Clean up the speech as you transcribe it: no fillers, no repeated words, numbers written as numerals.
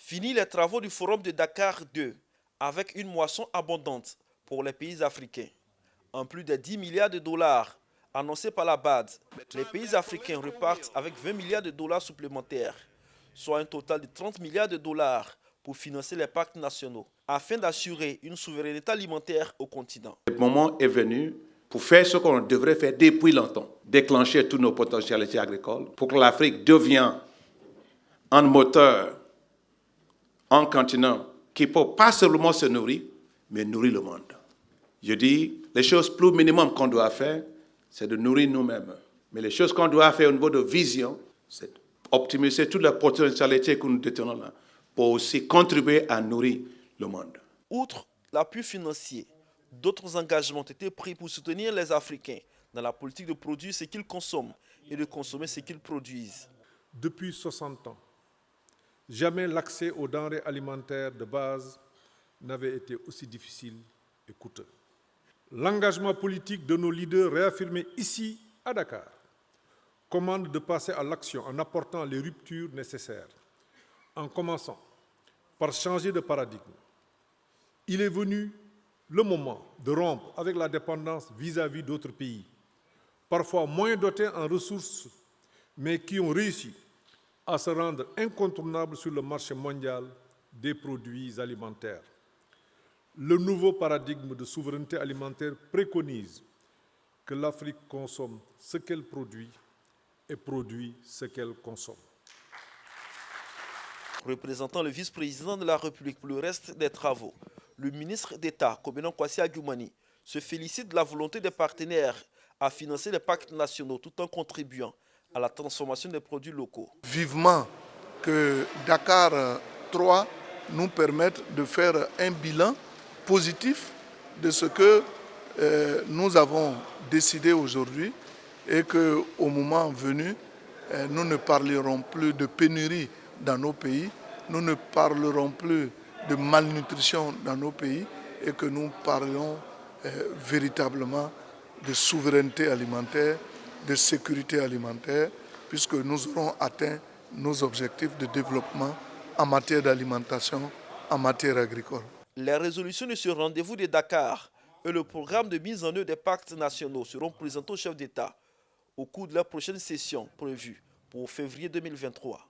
Fini les travaux du Forum de Dakar 2 avec une moisson abondante pour les pays africains. En plus de 10 milliards de dollars annoncés par la BAD, les pays africains repartent avec 20 milliards de dollars supplémentaires, soit un total de 30 milliards de dollars pour financer les pactes nationaux, afin d'assurer une souveraineté alimentaire au continent. Le moment est venu pour faire ce qu'on devrait faire depuis longtemps, déclencher toutes nos potentialités agricoles pour que l'Afrique devienne un moteur, un continent qui ne peut pas seulement se nourrir, mais nourrir le monde. Je dis, les choses plus minimum qu'on doit faire, c'est de nourrir nous-mêmes. Mais les choses qu'on doit faire au niveau de vision, c'est optimiser toutes les potentialités que nous détenons là, pour aussi contribuer à nourrir le monde. Outre l'appui financier, d'autres engagements ont été pris pour soutenir les Africains dans la politique de produire ce qu'ils consomment et de consommer ce qu'ils produisent. Depuis 60 ans, jamais l'accès aux denrées alimentaires de base n'avait été aussi difficile et coûteux. L'engagement politique de nos leaders réaffirmé ici à Dakar commande de passer à l'action en apportant les ruptures nécessaires, en commençant par changer de paradigme. Il est venu le moment de rompre avec la dépendance vis-à-vis d'autres pays, parfois moins dotés en ressources, mais qui ont réussi à se rendre incontournables sur le marché mondial des produits alimentaires. Le nouveau paradigme de souveraineté alimentaire préconise que l'Afrique consomme ce qu'elle produit et produit ce qu'elle consomme. Représentant le vice-président de la République pour le reste des travaux, le ministre d'État, Kobenang Kwasi Adjoumani, se félicite de la volonté des partenaires à financer les pactes nationaux tout en contribuant à la transformation des produits locaux. Vivement que Dakar 3 nous permette de faire un bilan positif de ce que nous avons décidé aujourd'hui et qu'au moment venu, nous ne parlerons plus de pénurie dans nos pays, nous ne parlerons plus de malnutrition dans nos pays et que nous parlons véritablement de souveraineté alimentaire, de sécurité alimentaire, puisque nous aurons atteint nos objectifs de développement en matière d'alimentation, en matière agricole. Les résolutions de ce rendez-vous de Dakar et le programme de mise en œuvre des pactes nationaux seront présentés au chef d'État au cours de la prochaine session prévue pour février 2023.